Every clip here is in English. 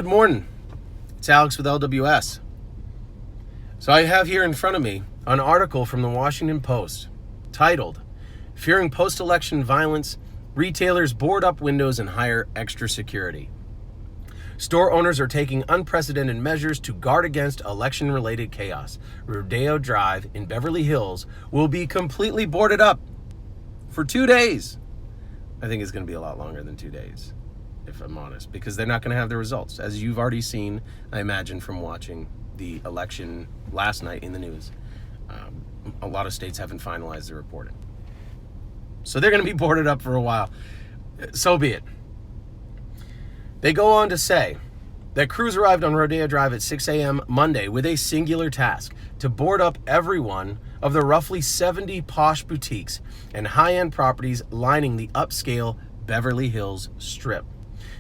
Good morning. It's Alex with LWS. So I have here in front of me an article from the Washington Post titled, "Fearing Post-Election Violence, Retailers Board Up Windows and Hire Extra Security. Store owners are taking unprecedented measures to guard against election-related chaos. Rodeo Drive in Beverly Hills will be completely boarded up for 2 days." I think it's going to be a lot longer than 2 days, if I'm honest, because they're not going to have the results. As you've already seen, I imagine, from watching the election last night in the news, a lot of states haven't finalized their reporting. So they're going to be boarded up for a while. So be it. They go on to say that crews arrived on Rodeo Drive at 6 a.m. Monday with a singular task: to board up every one of the roughly 70 posh boutiques and high-end properties lining the upscale Beverly Hills Strip.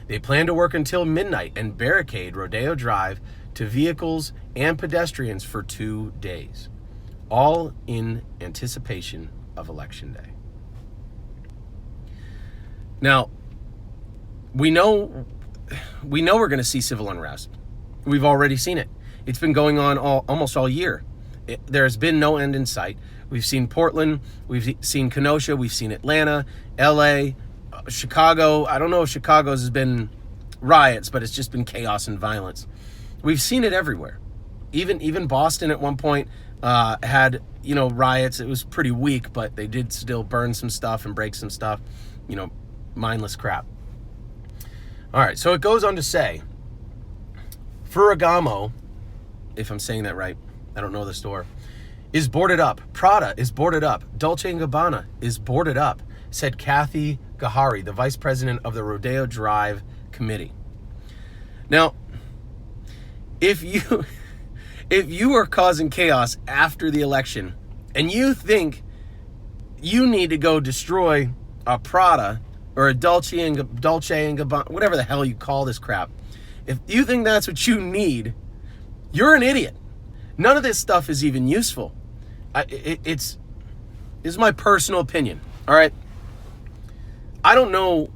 They plan to work until midnight and barricade Rodeo Drive to vehicles and pedestrians for 2 days, all in anticipation of Election Day. Now, we know we're going to see civil unrest. We've already seen it. It's been going on almost all year. There's been no end in sight. We've seen Portland, we've seen Kenosha, we've seen Atlanta, LA, Chicago. I don't know if Chicago's has been riots, but it's just been chaos and violence. We've seen it everywhere. Even Boston at one point had, riots. It was pretty weak, but they did still burn some stuff and break some stuff. Mindless crap. All right, so it goes on to say, Ferragamo, if I'm saying that right, I don't know the store, is boarded up. Prada is boarded up. Dolce & Gabbana is boarded up, said Kathy Gahari, the vice president of the Rodeo Drive Committee. Now, if you are causing chaos after the election and you think you need to go destroy a Prada or a Dolce and Gabbana, whatever the hell you call this crap, if you think that's what you need, you're an idiot. None of this stuff is even useful. This is my personal opinion. All right. I don't know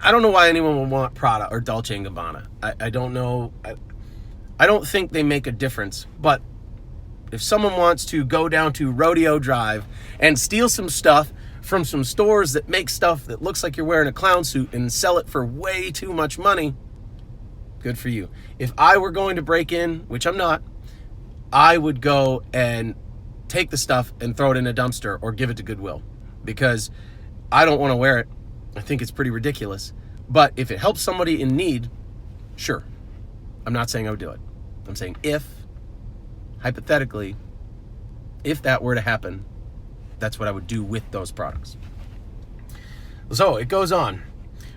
why anyone would want Prada or Dolce & Gabbana. I don't know. I don't think they make a difference. But if someone wants to go down to Rodeo Drive and steal some stuff from some stores that make stuff that looks like you're wearing a clown suit and sell it for way too much money, good for you. If I were going to break in, which I'm not, I would go and take the stuff and throw it in a dumpster or give it to Goodwill, because I don't want to wear it. I think it's pretty ridiculous. But if it helps somebody in need, sure. I'm not saying I would do it. I'm saying hypothetically, if that were to happen, that's what I would do with those products. So it goes on.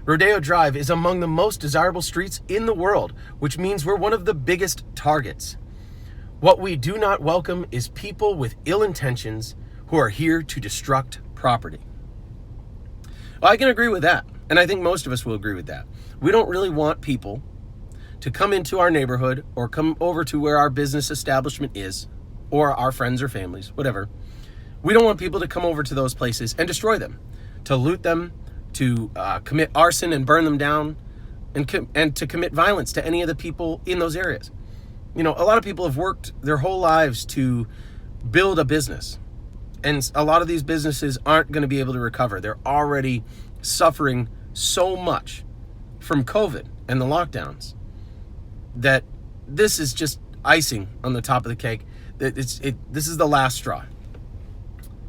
Rodeo Drive is among the most desirable streets in the world, which means we're one of the biggest targets. What we do not welcome is people with ill intentions who are here to destruct property. Well, I can agree with that, and I think most of us will agree with that. We don't really want people to come into our neighborhood or come over to where our business establishment is, or our friends or families, whatever. We don't want people to come over to those places and destroy them, to loot them, to commit arson and burn them down, and to commit violence to any of the people in those areas. A lot of people have worked their whole lives to build a business, and a lot of these businesses aren't going to be able to recover. They're already suffering so much from COVID and the lockdowns that this is just icing on the top of the cake. This is the last straw.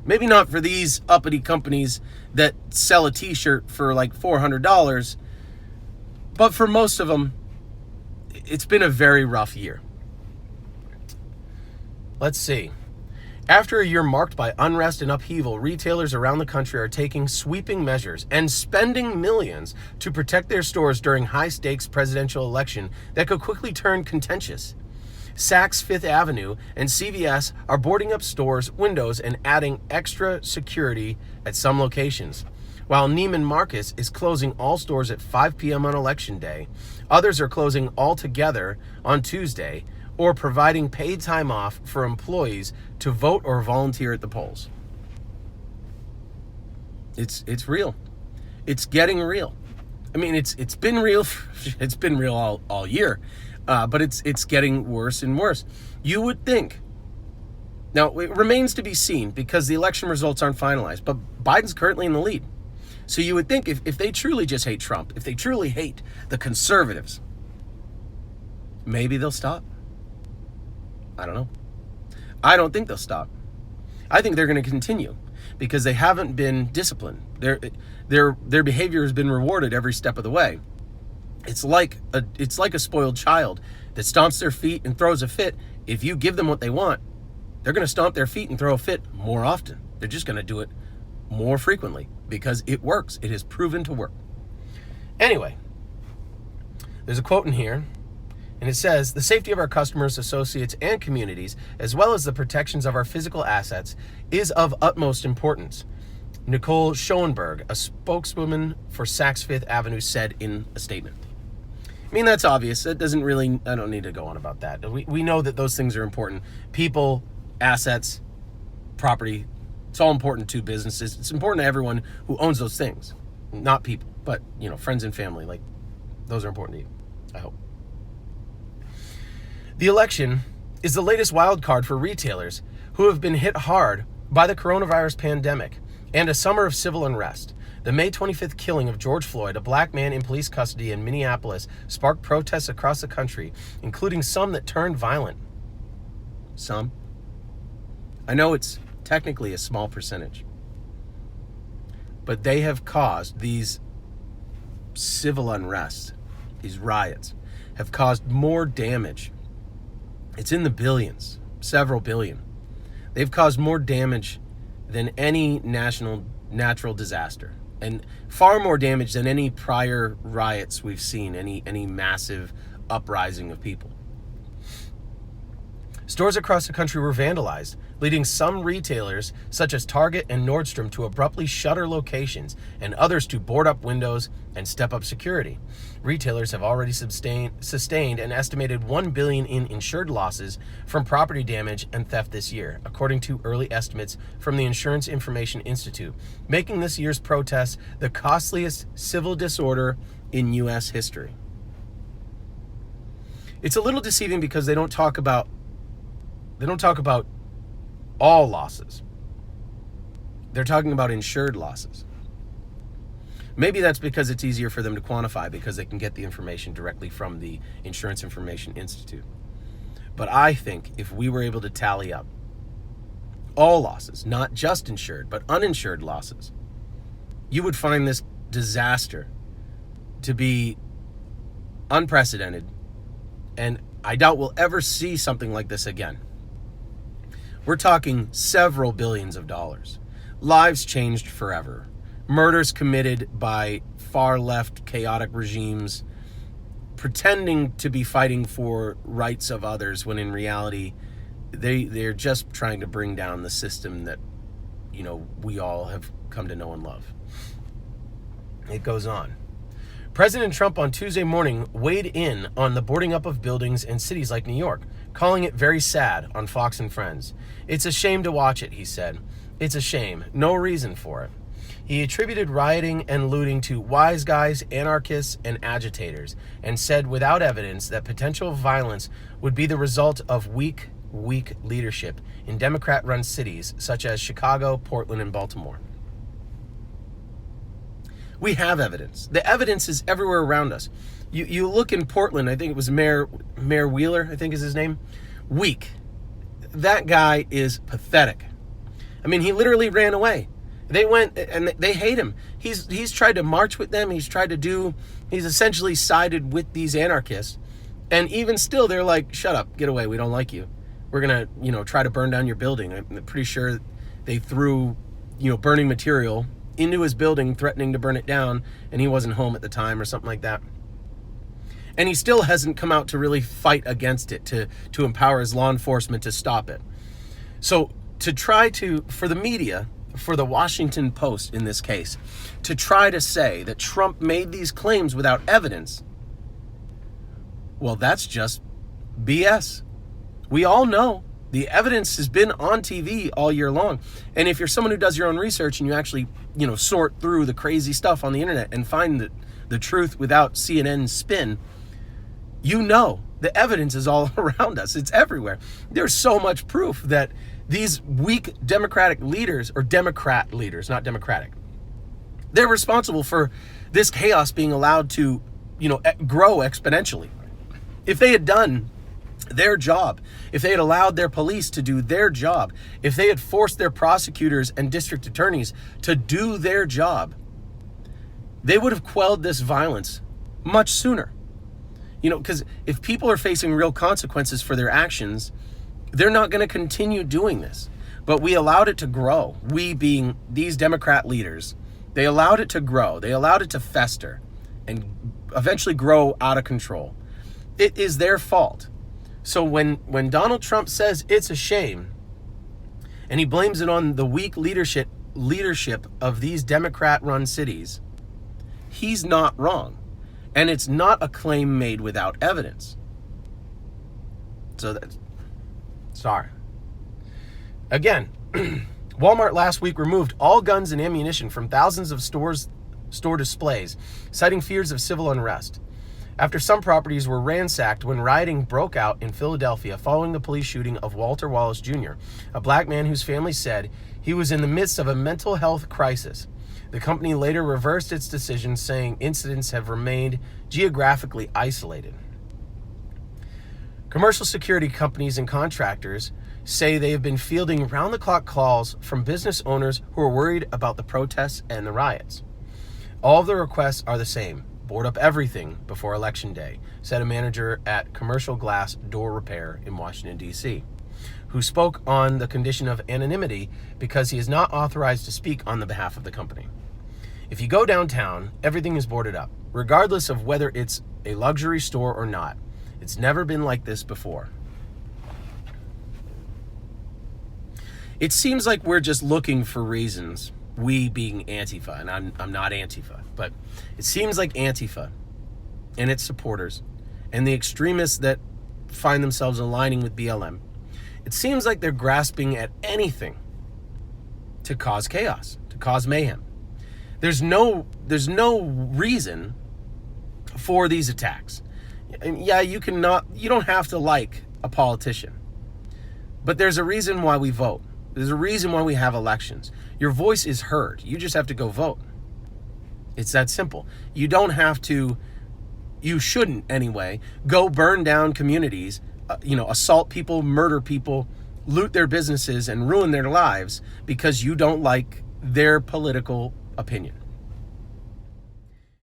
Maybe not for these uppity companies that sell a t-shirt for like $400, but for most of them, it's been a very rough year. Let's see. After a year marked by unrest and upheaval, retailers around the country are taking sweeping measures and spending millions to protect their stores during high-stakes presidential election that could quickly turn contentious. Saks Fifth Avenue and CVS are boarding up stores' windows and adding extra security at some locations. While Neiman Marcus is closing all stores at 5 p.m. on Election Day, others are closing altogether on Tuesday or providing paid time off for employees to vote or volunteer at the polls. It's real. It's getting real. I mean, it's been real. It's been real all year, but it's getting worse and worse. You would think. Now, it remains to be seen because the election results aren't finalized, but Biden's currently in the lead. So you would think if they truly just hate Trump, if they truly hate the conservatives, maybe they'll stop. I don't know. I don't think they'll stop. I think they're going to continue because they haven't been disciplined. Their behavior has been rewarded every step of the way. It's like a spoiled child that stomps their feet and throws a fit. If you give them what they want, they're going to stomp their feet and throw a fit more often. They're just going to do it more frequently because it works. It has proven to work. Anyway, there's a quote in here, and it says, "The safety of our customers, associates, and communities, as well as the protections of our physical assets, is of utmost importance," Nicole Schoenberg, a spokeswoman for Saks Fifth Avenue, said in a statement. I mean, that's obvious. That doesn't really, I don't need to go on about that. We know that those things are important. People, assets, property, it's all important to businesses. It's important to everyone who owns those things. Not people, but, friends and family. Like, those are important to you, I hope. The election is the latest wild card for retailers who have been hit hard by the coronavirus pandemic and a summer of civil unrest. The May 25th killing of George Floyd, a black man in police custody in Minneapolis, sparked protests across the country, including some that turned violent. Some. I know it's technically a small percentage, but they have caused these civil unrest, these riots, have caused more damage. It's in the billions, several billion. They've caused more damage than any natural disaster, and far more damage than any prior riots we've seen, any massive uprising of people. Stores across the country were vandalized, leading some retailers, such as Target and Nordstrom, to abruptly shutter locations and others to board up windows and step up security. Retailers have already sustained an estimated $1 billion in insured losses from property damage and theft this year, according to early estimates from the Insurance Information Institute, making this year's protests the costliest civil disorder in U.S. history. It's a little deceiving because they don't talk about all losses. They're talking about insured losses. Maybe that's because it's easier for them to quantify because they can get the information directly from the Insurance Information Institute. But I think if we were able to tally up all losses, not just insured, but uninsured losses, you would find this disaster to be unprecedented, and I doubt we'll ever see something like this again. We're talking several billions of dollars. Lives changed forever. Murders committed by far-left chaotic regimes pretending to be fighting for rights of others when in reality they're just trying to bring down the system that we all have come to know and love. It goes on. President Trump on Tuesday morning weighed in on the boarding up of buildings in cities like New York, calling it very sad on Fox and Friends. "It's a shame to watch it," he said. "It's a shame. No reason for it." He attributed rioting and looting to wise guys, anarchists, and agitators, and said without evidence that potential violence would be the result of weak leadership in Democrat-run cities such as Chicago, Portland, and Baltimore. We have evidence. The evidence is everywhere around us. You look in Portland, I think it was Mayor Wheeler, I think is his name. Weak. That guy is pathetic. I mean, he literally ran away. They went and they hate him. He's tried to march with them. He's essentially sided with these anarchists. And even still, they're like, shut up, get away, we don't like you. We're going to, try to burn down your building. I'm pretty sure they threw, burning material into his building, threatening to burn it down, and he wasn't home at the time or something like that. And he still hasn't come out to really fight against it, to empower his law enforcement to stop it. So for the media, for the Washington Post in this case, to try to say that Trump made these claims without evidence, well, that's just BS. We all know the evidence has been on TV all year long. And if you're someone who does your own research and you actually, sort through the crazy stuff on the internet and find the the truth without CNN's spin, you know the evidence is all around us. It's everywhere. There's so much proof that these weak Democratic leaders, or Democrat leaders, not Democratic, they're responsible for this chaos being allowed to, grow exponentially. If they had done their job, if they had allowed their police to do their job, if they had forced their prosecutors and district attorneys to do their job, they would have quelled this violence much sooner. Because if people are facing real consequences for their actions, they're not going to continue doing this. But we allowed it to grow. We being these Democrat leaders, they allowed it to grow. They allowed it to fester and eventually grow out of control. It is their fault. So when Donald Trump says it's a shame, and he blames it on the weak leadership of these Democrat-run cities, he's not wrong. And it's not a claim made without evidence. So that's, sorry. Again, Walmart last week removed all guns and ammunition from thousands of store displays, citing fears of civil unrest, after some properties were ransacked when rioting broke out in Philadelphia following the police shooting of Walter Wallace Jr., a black man whose family said he was in the midst of a mental health crisis. The company later reversed its decision, saying incidents have remained geographically isolated. Commercial security companies and contractors say they have been fielding round-the-clock calls from business owners who are worried about the protests and the riots. All of the requests are the same: board up everything before Election Day, said a manager at Commercial Glass Door Repair in Washington, D.C., who spoke on the condition of anonymity because he is not authorized to speak on the behalf of the company. If you go downtown, everything is boarded up, regardless of whether it's a luxury store or not. It's never been like this before. It seems like we're just looking for reasons, we being Antifa, and I'm not Antifa, but it seems like Antifa and its supporters and the extremists that find themselves aligning with BLM, it seems like they're grasping at anything to cause chaos, to cause mayhem. There's no reason for these attacks. And yeah, you don't have to like a politician, but there's a reason why we vote. There's a reason why we have elections. Your voice is heard. You just have to go vote. It's that simple. You don't have to, you shouldn't anyway, go burn down communities, assault people, murder people, loot their businesses, and ruin their lives because you don't like their political opinion.